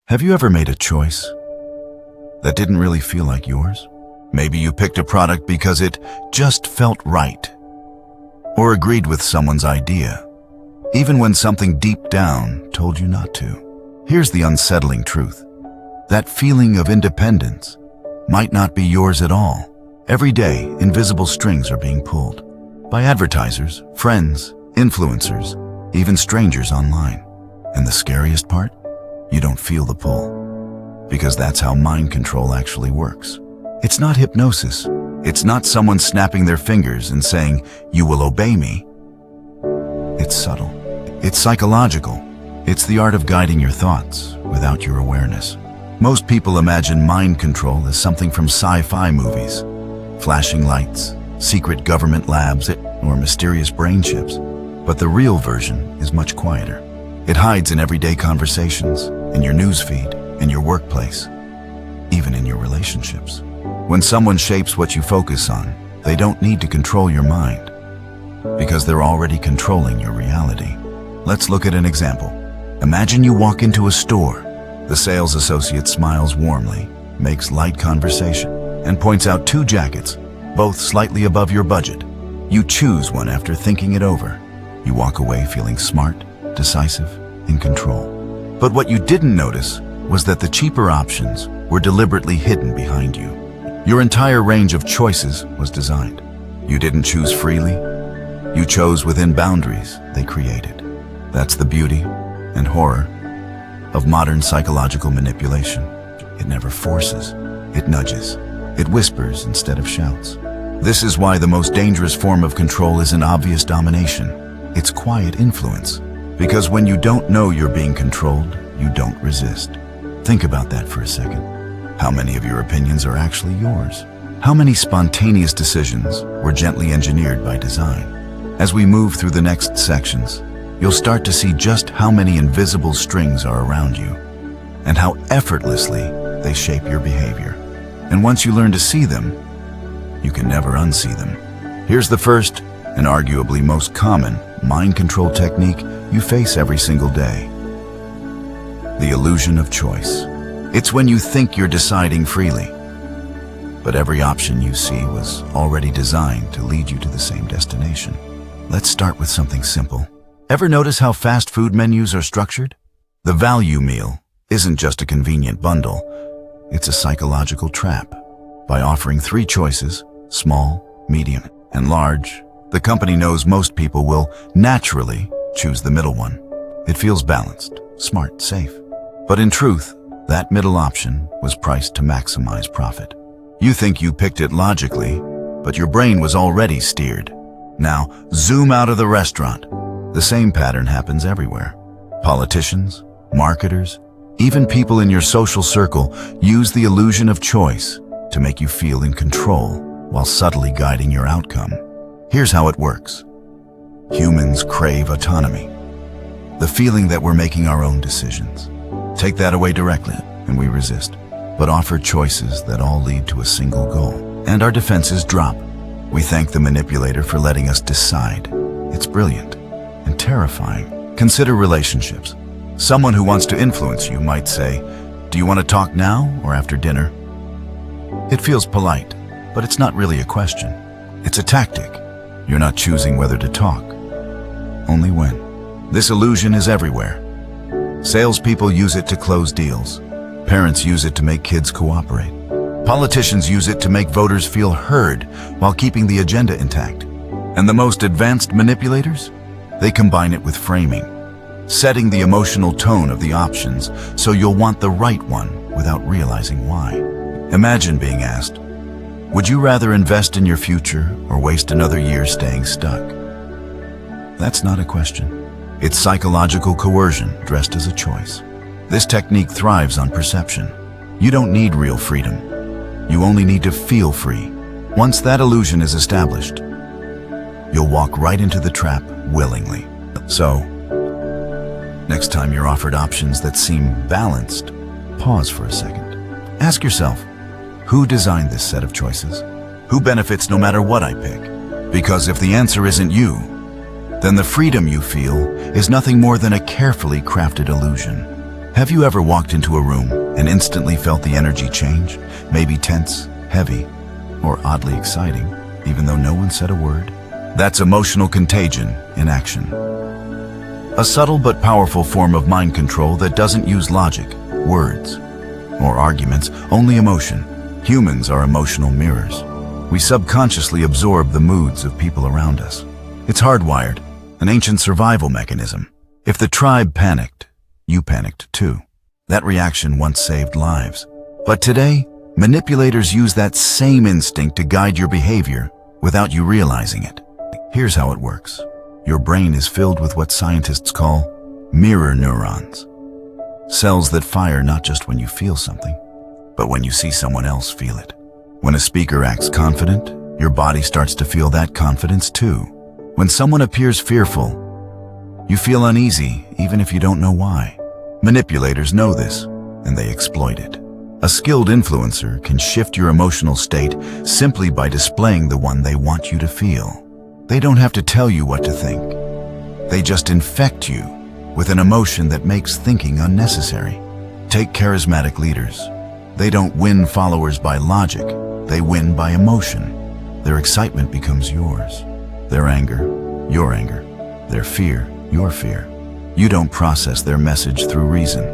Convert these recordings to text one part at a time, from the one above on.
Have you ever made a choice that didn't really feel like yours? Maybe you picked a product because it just felt right, or agreed with someone's idea, even when something deep down told you not to. Here's the unsettling truth. That feeling of independence might not be yours at all. Every day, invisible strings are being pulled by advertisers, friends, influencers, even strangers online. And the scariest part? You don't feel the pull, because that's how mind control actually works. It's not hypnosis. It's not someone snapping their fingers and saying, "You will obey me." It's subtle. It's psychological. It's the art of guiding your thoughts without your awareness. Most people imagine mind control as something from sci-fi movies, flashing lights, secret government labs, or mysterious brain chips. But the real version is much quieter. It hides in everyday conversations, in your newsfeed, in your workplace, even in your relationships. When someone shapes what you focus on, they don't need to control your mind, because they're already controlling your reality. Let's look at an example. Imagine you walk into a store. The sales associate smiles warmly, makes light conversation, and points out two jackets, both slightly above your budget. You choose one after thinking it over. You walk away feeling smart, decisive, in control. But what you didn't notice was that the cheaper options were deliberately hidden behind you. Your entire range of choices was designed. You didn't choose freely. You chose within boundaries they created. That's the beauty and horror of modern psychological manipulation. It never forces, it nudges, it whispers instead of shouts. This is why the most dangerous form of control isn't obvious domination. It's quiet influence. Because when you don't know you're being controlled, you don't resist. Think about that for a second. How many of your opinions are actually yours? How many spontaneous decisions were gently engineered by design? As we move through the next sections, you'll start to see just how many invisible strings are around you, and how effortlessly they shape your behavior. And once you learn to see them, you can never unsee them. Here's the first, and arguably most common, mind control technique you face every single day. The illusion of choice. It's when you think you're deciding freely, but every option you see was already designed to lead you to the same destination. Let's start with something simple. Ever notice how fast food menus are structured? The value meal isn't just a convenient bundle, it's a psychological trap. By offering 3 choices, small, medium, and large, the company knows most people will naturally choose the middle one. It feels balanced, smart, safe. But in truth, that middle option was priced to maximize profit. You think you picked it logically, but your brain was already steered. Now, zoom out of the restaurant. The same pattern happens everywhere. Politicians, marketers, even people in your social circle use the illusion of choice to make you feel in control while subtly guiding your outcome. Here's how it works. Humans crave autonomy, the feeling that we're making our own decisions. Take that away directly, and we resist, but offer choices that all lead to a single goal. And our defenses drop. We thank the manipulator for letting us decide. It's brilliant and terrifying. Consider relationships. Someone who wants to influence you might say, "Do you want to talk now or after dinner?" It feels polite, but it's not really a question. It's a tactic. You're not choosing whether to talk, only when. This illusion is everywhere. Salespeople use it to close deals. Parents use it to make kids cooperate. Politicians use it to make voters feel heard while keeping the agenda intact. And the most advanced manipulators? They combine it with framing, setting the emotional tone of the options so you'll want the right one without realizing why. Imagine being asked, "Would you rather invest in your future or waste another year staying stuck?" That's not a question. It's psychological coercion dressed as a choice. This technique thrives on perception. You don't need real freedom. You only need to feel free. Once that illusion is established, you'll walk right into the trap willingly. So, next time you're offered options that seem balanced, pause for a second. Ask yourself, who designed this set of choices? Who benefits no matter what I pick? Because if the answer isn't you, then the freedom you feel is nothing more than a carefully crafted illusion. Have you ever walked into a room and instantly felt the energy change? Maybe tense, heavy, or oddly exciting, even though no one said a word? That's emotional contagion in action. A subtle but powerful form of mind control that doesn't use logic, words, or arguments, only emotion. Humans are emotional mirrors. We subconsciously absorb the moods of people around us. It's hardwired, an ancient survival mechanism. If the tribe panicked, you panicked too. That reaction once saved lives. But today, manipulators use that same instinct to guide your behavior without you realizing it. Here's how it works. Your brain is filled with what scientists call mirror neurons. Cells that fire not just when you feel something, but when you see someone else feel it. When a speaker acts confident, your body starts to feel that confidence too. When someone appears fearful, you feel uneasy even if you don't know why. Manipulators know this, and they exploit it. A skilled influencer can shift your emotional state simply by displaying the one they want you to feel. They don't have to tell you what to think. They just infect you with an emotion that makes thinking unnecessary. Take charismatic leaders. They don't win followers by logic, they win by emotion. Their excitement becomes yours. Their anger, your anger. Their fear, your fear. You don't process their message through reason.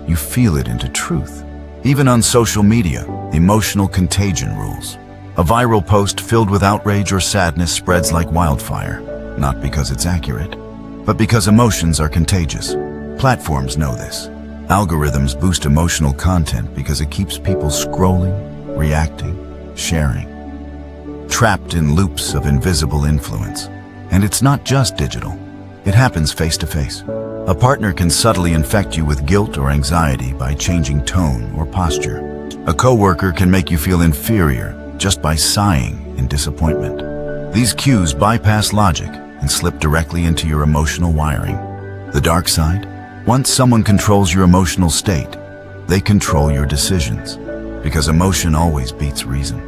You feel it into truth. Even on social media, emotional contagion rules. A viral post filled with outrage or sadness spreads like wildfire, not because it's accurate, but because emotions are contagious. Platforms know this. Algorithms boost emotional content because it keeps people scrolling, reacting, sharing, trapped in loops of invisible influence. And it's not just digital. It happens face-to-face. A partner can subtly infect you with guilt or anxiety by changing tone or posture. A coworker can make you feel inferior just by sighing in disappointment. These cues bypass logic and slip directly into your emotional wiring. The dark side? Once someone controls your emotional state, they control your decisions, because emotion always beats reason.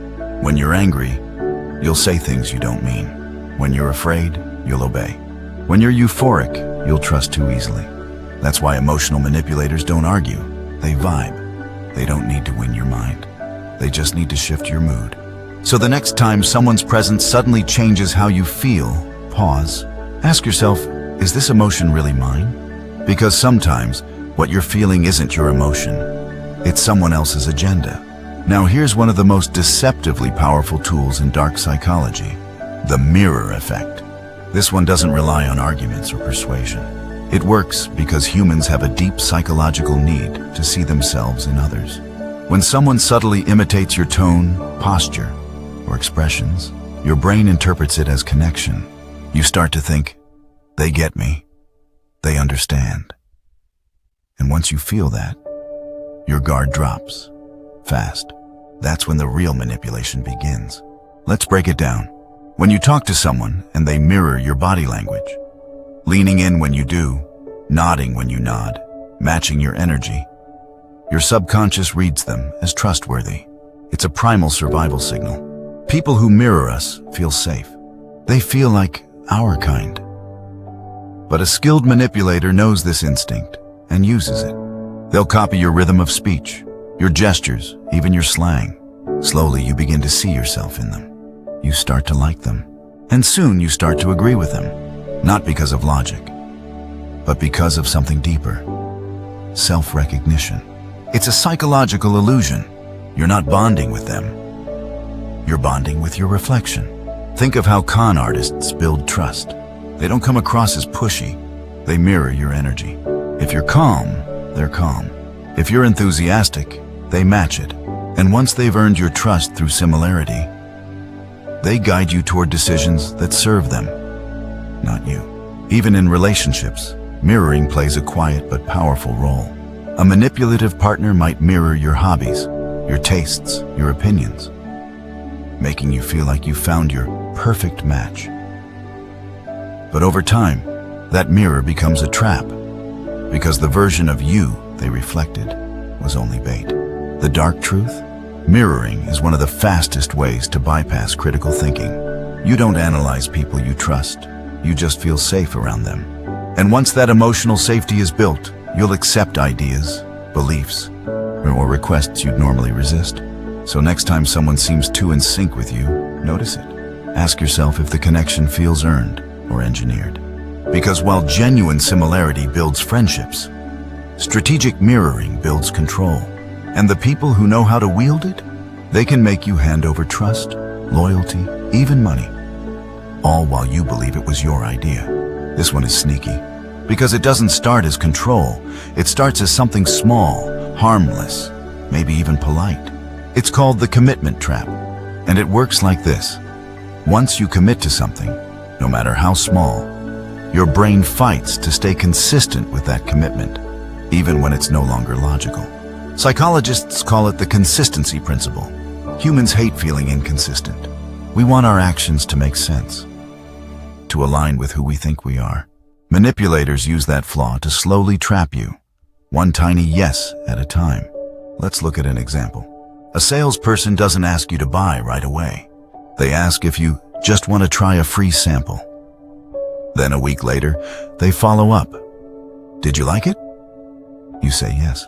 When you're angry, you'll say things you don't mean. When you're afraid, you'll obey. When you're euphoric, you'll trust too easily. That's why emotional manipulators don't argue. They vibe. They don't need to win your mind. They just need to shift your mood. So the next time someone's presence suddenly changes how you feel, pause. Ask yourself, is this emotion really mine? Because sometimes what you're feeling isn't your emotion. It's someone else's agenda. Now here's one of the most deceptively powerful tools in dark psychology, the mirror effect. This one doesn't rely on arguments or persuasion. It works because humans have a deep psychological need to see themselves in others. When someone subtly imitates your tone, posture, or expressions, your brain interprets it as connection. You start to think, they get me. They understand. And once you feel that, your guard drops. Fast. That's when the real manipulation begins. Let's break it down. When you talk to someone and they mirror your body language, leaning in when you do, nodding when you nod, matching your energy, your subconscious reads them as trustworthy. It's a primal survival signal. People who mirror us feel safe. They feel like our kind. But a skilled manipulator knows this instinct and uses it. They'll copy your rhythm of speech, your gestures, even your slang. Slowly you begin to see yourself in them. You start to like them. And soon you start to agree with them. Not because of logic, but because of something deeper. Self-recognition. It's a psychological illusion. You're not bonding with them. You're bonding with your reflection. Think of how con artists build trust. They don't come across as pushy. They mirror your energy. If you're calm, they're calm. If you're enthusiastic, they match it. And once they've earned your trust through similarity, they guide you toward decisions that serve them, not you. Even in relationships, mirroring plays a quiet but powerful role. A manipulative partner might mirror your hobbies, your tastes, your opinions, making you feel like you found your perfect match. But over time, that mirror becomes a trap, because the version of you they reflected was only bait. The dark truth? Mirroring is one of the fastest ways to bypass critical thinking. You don't analyze people you trust, you just feel safe around them. And once that emotional safety is built, You'll accept ideas, beliefs, or requests you'd normally resist. So next time someone seems too in sync with you, notice it. Ask yourself if the connection feels earned or engineered. Because while genuine similarity builds friendships, strategic mirroring builds control. And the people who know how to wield it, they can make you hand over trust, loyalty, even money. All while you believe it was your idea. This one is sneaky. Because it doesn't start as control. It starts as something small, harmless, maybe even polite. It's called the commitment trap. And it works like this. Once you commit to something, no matter how small, your brain fights to stay consistent with that commitment, even when it's no longer logical. Psychologists call it the consistency principle. Humans hate feeling inconsistent. We want our actions to make sense, to align with who we think we are. Manipulators use that flaw to slowly trap you, one tiny yes at a time. Let's look at an example. A salesperson doesn't ask you to buy right away. They ask if you just want to try a free sample. Then a week later, they follow up. Did you like it? You say yes.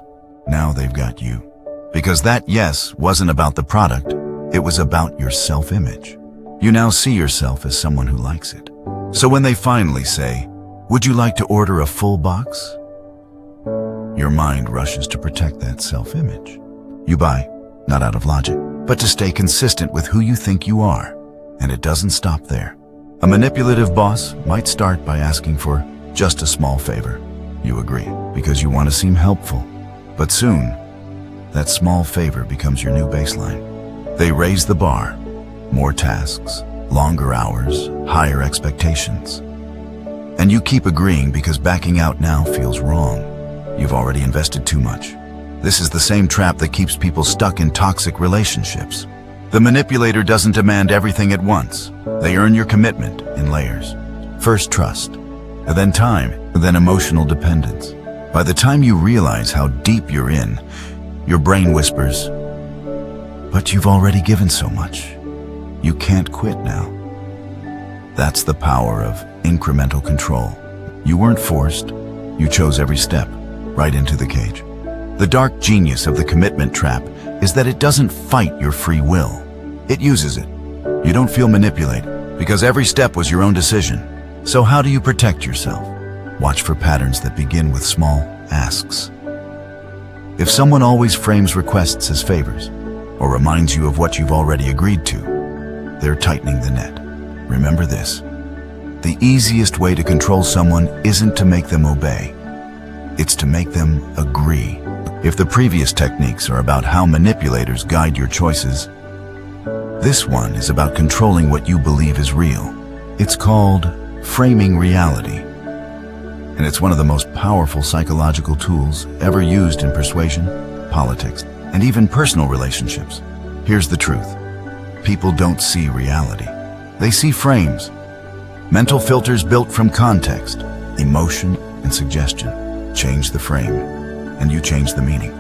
Now they've got you. Because that yes wasn't about the product, it was about your self-image. You now see yourself as someone who likes it. So when they finally say, would you like to order a full box? Your mind rushes to protect that self-image. You buy, not out of logic, but to stay consistent with who you think you are. And it doesn't stop there. A manipulative boss might start by asking for just a small favor. You agree, because you want to seem helpful. But soon, that small favor becomes your new baseline. They raise the bar. More tasks, longer hours, higher expectations. And you keep agreeing because backing out now feels wrong. You've already invested too much. This is the same trap that keeps people stuck in toxic relationships. The manipulator doesn't demand everything at once. They earn your commitment in layers. First trust, then time, then emotional dependence. By the time you realize how deep you're in, your brain whispers, but you've already given so much. You can't quit now. That's the power of incremental control. You weren't forced. You chose every step, right into the cage. The dark genius of the commitment trap is that it doesn't fight your free will. It uses it. You don't feel manipulated because every step was your own decision. So how do you protect yourself? Watch for patterns that begin with small asks. If someone always frames requests as favors or reminds you of what you've already agreed to, they're tightening the net. Remember this. The easiest way to control someone isn't to make them obey. It's to make them agree. If the previous techniques are about how manipulators guide your choices, this one is about controlling what you believe is real. It's called framing reality. And it's one of the most powerful psychological tools ever used in persuasion, politics, and even personal relationships. Here's the truth. People don't see reality. They see frames. Mental filters built from context, emotion, and suggestion. Change the frame, and you change the meaning.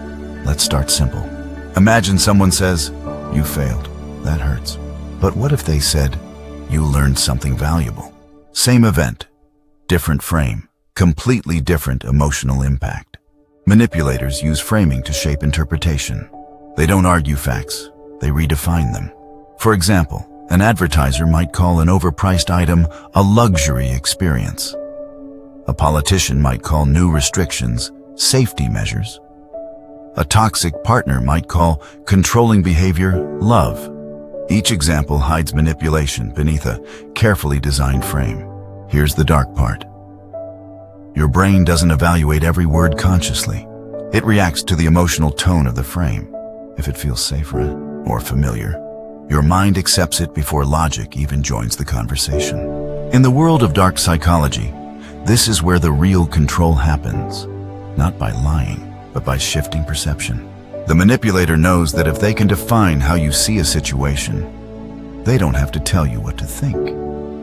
Let's start simple. Imagine someone says, you failed. That hurts. But what if they said, you learned something valuable? Same event, different frame, completely different emotional impact. Manipulators use framing to shape interpretation. They don't argue facts, they redefine them. For example, an advertiser might call an overpriced item a luxury experience. A politician might call new restrictions safety measures. A toxic partner might call controlling behavior love. Each example hides manipulation beneath a carefully designed frame. Here's the dark part. Your brain doesn't evaluate every word consciously. It reacts to the emotional tone of the frame. If it feels safer or familiar, your mind accepts it before logic even joins the conversation. In the world of dark psychology, this is where the real control happens. Not by lying, but by shifting perception. The manipulator knows that if they can define how you see a situation, they don't have to tell you what to think.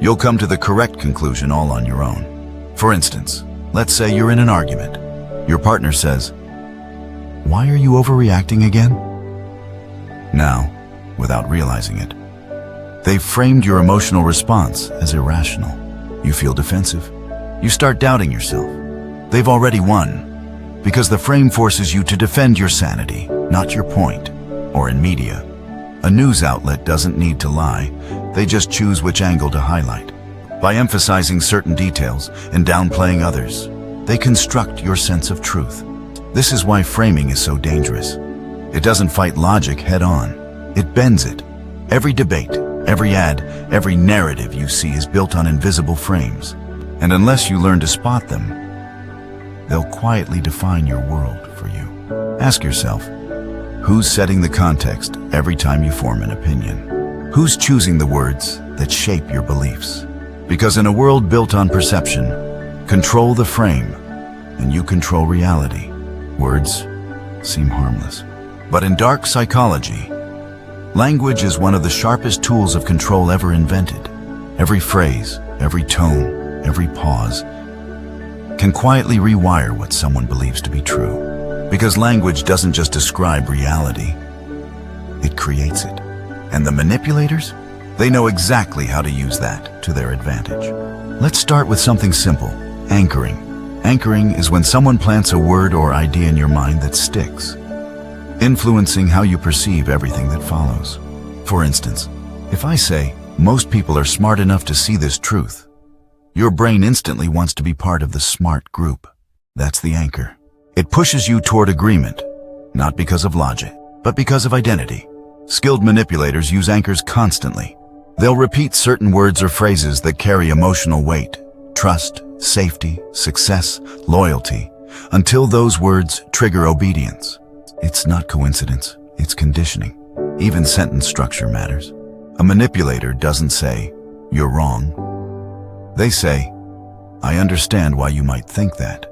You'll come to the correct conclusion all on your own. For instance, let's say you're in an argument. Your partner says, "Why are you overreacting again?" Now, without realizing it, they've framed your emotional response as irrational. You feel defensive. You start doubting yourself. They've already won, Because the frame forces you to defend your sanity, not your point. Or in media, a news outlet doesn't need to lie, they just choose which angle to highlight. By emphasizing certain details and downplaying others, they construct your sense of truth. This is why framing is so dangerous. It doesn't fight logic head-on, it bends it. Every debate, every ad, every narrative you see is built on invisible frames. And unless you learn to spot them, they'll quietly define your world for you. Ask yourself, who's setting the context every time you form an opinion? Who's choosing the words that shape your beliefs? Because in a world built on perception, control the frame, and you control reality. Words seem harmless. But in dark psychology, language is one of the sharpest tools of control ever invented. Every phrase, every tone, every pause can quietly rewire what someone believes to be true. Because language doesn't just describe reality, it creates it. And the manipulators? They know exactly how to use that to their advantage. Let's start with something simple, anchoring. Anchoring is when someone plants a word or idea in your mind that sticks, influencing how you perceive everything that follows. For instance, if I say, most people are smart enough to see this truth, your brain instantly wants to be part of the smart group. That's the anchor. It pushes you toward agreement, not because of logic, but because of identity. Skilled manipulators use anchors constantly. They'll repeat certain words or phrases that carry emotional weight, trust, safety, success, loyalty, until those words trigger obedience. It's not coincidence, it's conditioning. Even sentence structure matters. A manipulator doesn't say, "You're wrong." They say, "I understand why you might think that."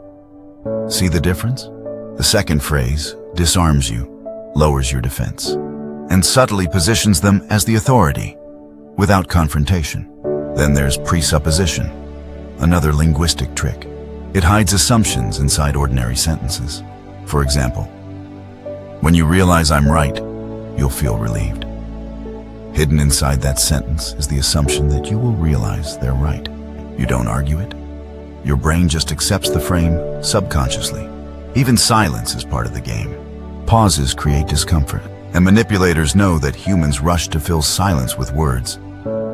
See the difference? The second phrase disarms you, lowers your defense, and subtly positions them as the authority, without confrontation. Then there's presupposition, another linguistic trick. It hides assumptions inside ordinary sentences. For example, when you realize I'm right, you'll feel relieved. Hidden inside that sentence is the assumption that you will realize they're right. You don't argue it. Your brain just accepts the frame subconsciously. Even silence is part of the game. Pauses create discomfort, and manipulators know that humans rush to fill silence with words,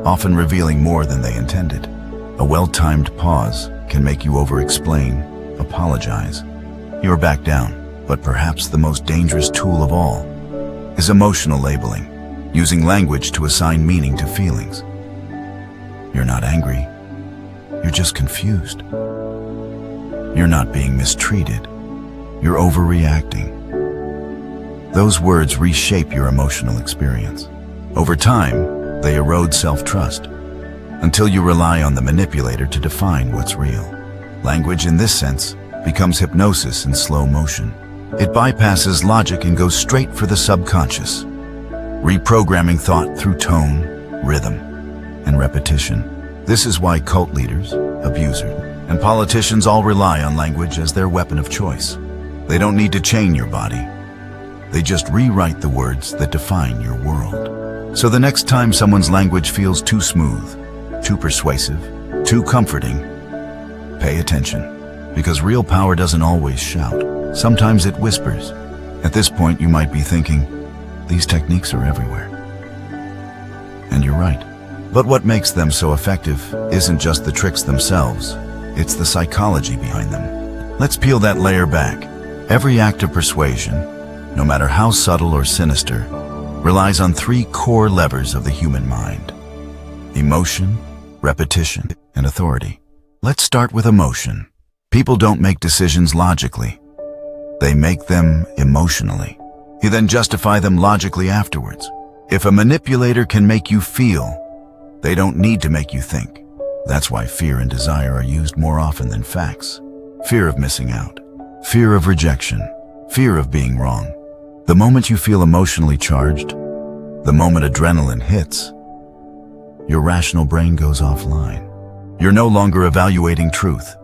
often revealing more than they intended. A well-timed pause can make you over-explain, apologize. You're back down. But perhaps the most dangerous tool of all is emotional labeling, using language to assign meaning to feelings. You're not angry. You're just confused. You're not being mistreated. You're overreacting. Those words reshape your emotional experience. Over time, they erode self-trust, until you rely on the manipulator to define what's real. Language, in this sense, becomes hypnosis in slow motion. It bypasses logic and goes straight for the subconscious, reprogramming thought through tone, rhythm, and repetition. This is why cult leaders, abusers, and politicians all rely on language as their weapon of choice. They don't need to chain your body. They just rewrite the words that define your world. So the next time someone's language feels too smooth, too persuasive, too comforting, pay attention. Because real power doesn't always shout. Sometimes it whispers. At this point, you might be thinking, these techniques are everywhere. And you're right. But what makes them so effective isn't just the tricks themselves, it's the psychology behind them. Let's peel that layer back. Every act of persuasion, no matter how subtle or sinister, relies on three core levers of the human mind: emotion, repetition, and authority. Let's start with emotion. People don't make decisions logically. They make them emotionally. You then justify them logically afterwards. If a manipulator can make you feel, they don't need to make you think. That's why fear and desire are used more often than facts. Fear of missing out, fear of rejection, fear of being wrong. The moment you feel emotionally charged, the moment adrenaline hits, your rational brain goes offline. You're no longer evaluating truth.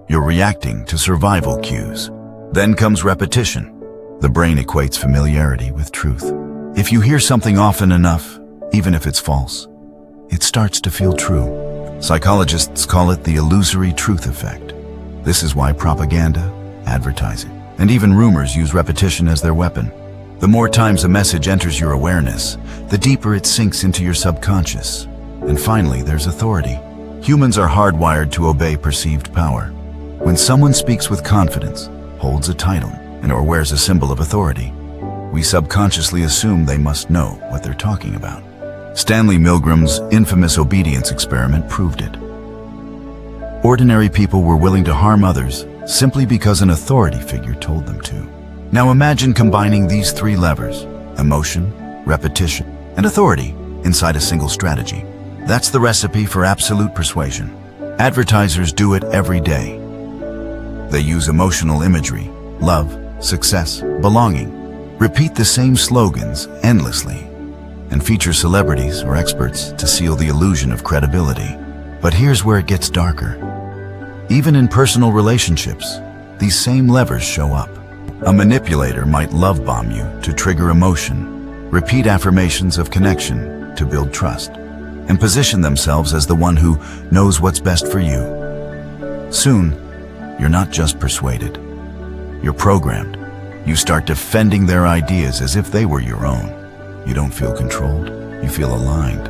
You're reacting to survival cues. Then comes repetition. The brain equates familiarity with truth. If you hear something often enough, even if it's false, it starts to feel true. Psychologists call it the illusory truth effect. This is why propaganda, advertising, And even rumors use repetition as their weapon. The more times a message enters your awareness, the deeper it sinks into your subconscious. And finally, there's authority. Humans are hardwired to obey perceived power. When someone speaks with confidence, holds a title, or wears a symbol of authority, we subconsciously assume they must know what they're talking about. Stanley Milgram's infamous obedience experiment proved it. Ordinary people were willing to harm others simply because an authority figure told them to. Now imagine combining these three levers: emotion, repetition, and authority inside a single strategy. That's the recipe for absolute persuasion. Advertisers do it every day. They use emotional imagery, love, success, belonging, repeat the same slogans endlessly, and feature celebrities or experts to seal the illusion of credibility. But here's where it gets darker. Even in personal relationships, these same levers show up. A manipulator might love bomb you to trigger emotion, repeat affirmations of connection to build trust, and position themselves as the one who knows what's best for you. Soon, you're not just persuaded. You're programmed. You start defending their ideas as if they were your own. You don't feel controlled. You feel aligned.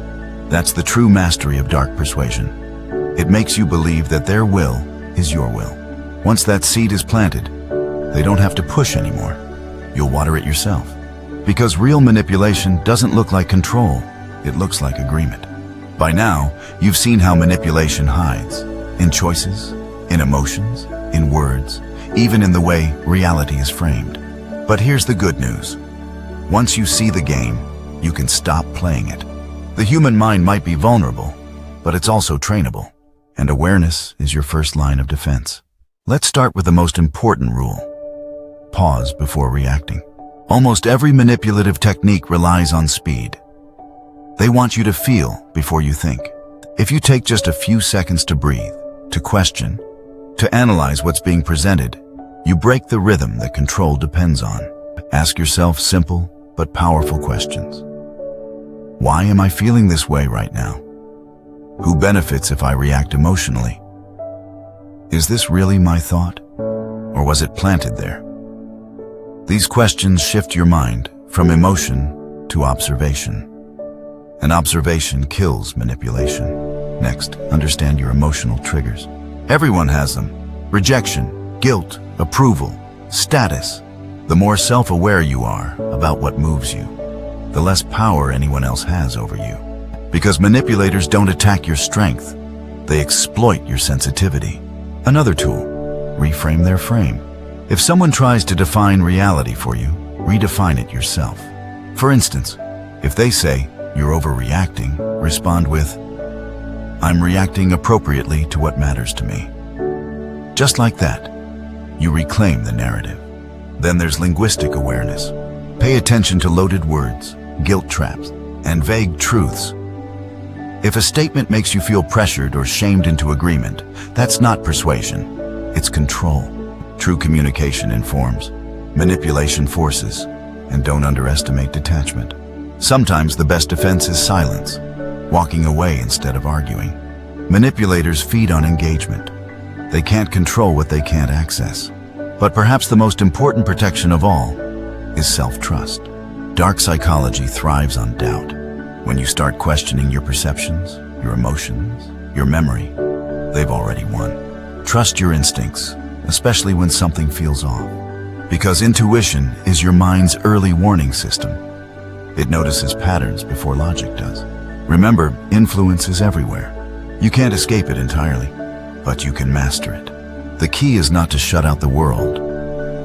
That's the true mastery of dark persuasion. It makes you believe that their will is your will. Once that seed is planted, they don't have to push anymore. You'll water it yourself. Because real manipulation doesn't look like control. It looks like agreement. By now, you've seen how manipulation hides. In choices, in emotions, in words, even in the way reality is framed. But here's the good news. Once you see the game, you can stop playing it. The human mind might be vulnerable, but it's also trainable. And awareness is your first line of defense. Let's start with the most important rule. Pause before reacting. Almost every manipulative technique relies on speed. They want you to feel before you think. If you take just a few seconds to breathe, to question, to analyze what's being presented, you break the rhythm that control depends on. Ask yourself simple but powerful questions. Why am I feeling this way right now? Who benefits if I react emotionally? Is this really my thought? Or was it planted there? These questions shift your mind from emotion to observation. And observation kills manipulation. Next, understand your emotional triggers. Everyone has them. Rejection, guilt, approval, status. The more self-aware you are about what moves you, the less power anyone else has over you. Because manipulators don't attack your strength, they exploit your sensitivity. Another tool, reframe their frame. If someone tries to define reality for you, redefine it yourself. For instance, if they say, "You're overreacting," respond with, "I'm reacting appropriately to what matters to me." Just like that, you reclaim the narrative. Then there's linguistic awareness. Pay attention to loaded words, guilt traps, and vague truths. If a statement makes you feel pressured or shamed into agreement, that's not persuasion, it's control. True communication informs, manipulation forces, and don't underestimate detachment. Sometimes the best defense is silence, walking away instead of arguing. Manipulators feed on engagement. They can't control what they can't access. But perhaps the most important protection of all is self-trust. Dark psychology thrives on doubt. When you start questioning your perceptions, your emotions, your memory, they've already won. Trust your instincts, especially when something feels off. Because intuition is your mind's early warning system. It notices patterns before logic does. Remember, influence is everywhere. You can't escape it entirely, but you can master it. The key is not to shut out the world.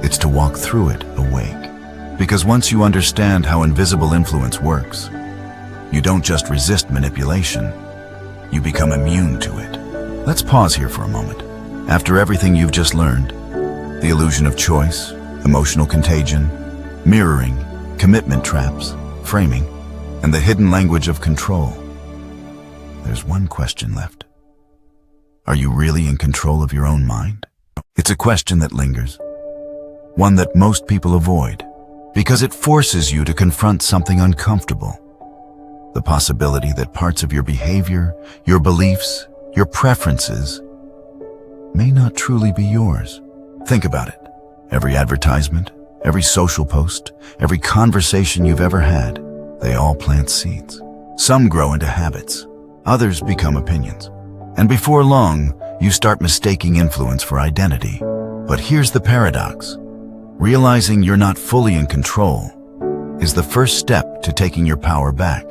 It's to walk through it awake. Because once you understand how invisible influence works, you don't just resist manipulation, you become immune to it. Let's pause here for a moment. After everything you've just learned, the illusion of choice, emotional contagion, mirroring, commitment traps, framing, and the hidden language of control, there's one question left. Are you really in control of your own mind? It's a question that lingers, one that most people avoid, because it forces you to confront something uncomfortable. The possibility that parts of your behavior, your beliefs, your preferences may not truly be yours. Think about it. Every advertisement, every social post, every conversation you've ever had, they all plant seeds. Some grow into habits, others become opinions. And before long, you start mistaking influence for identity. But here's the paradox. Realizing you're not fully in control is the first step to taking your power back.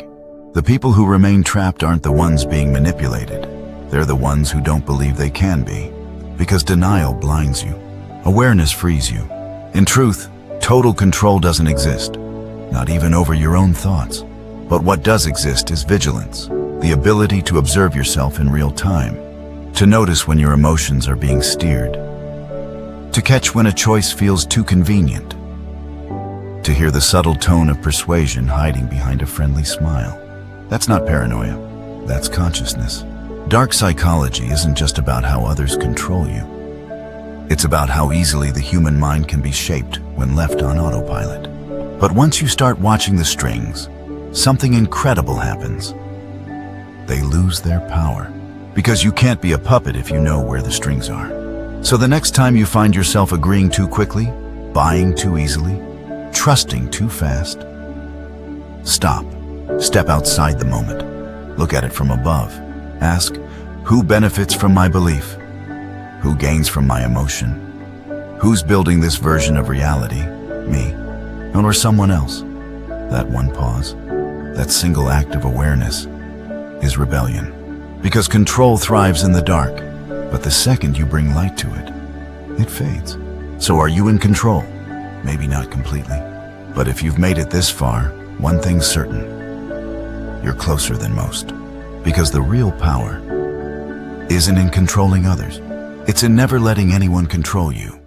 The people who remain trapped aren't the ones being manipulated. They're the ones who don't believe they can be, because denial blinds you. Awareness frees you. In truth, total control doesn't exist, not even over your own thoughts. But what does exist is vigilance, the ability to observe yourself in real time, to notice when your emotions are being steered, to catch when a choice feels too convenient, to hear the subtle tone of persuasion hiding behind a friendly smile. That's not paranoia, that's consciousness. Dark psychology isn't just about how others control you. It's about how easily the human mind can be shaped when left on autopilot. But once you start watching the strings, something incredible happens. They lose their power, because you can't be a puppet if you know where the strings are. So the next time you find yourself agreeing too quickly, buying too easily, trusting too fast, stop. Step outside the moment. Look at it from above. Ask, who benefits from my belief? Who gains from my emotion? Who's building this version of reality? Me, or someone else? That one pause, that single act of awareness, is rebellion. Because control thrives in the dark, but the second you bring light to it, it fades. So are you in control? Maybe not completely. But if you've made it this far, one thing's certain. You're closer than most. Because the real power isn't in controlling others. It's in never letting anyone control you.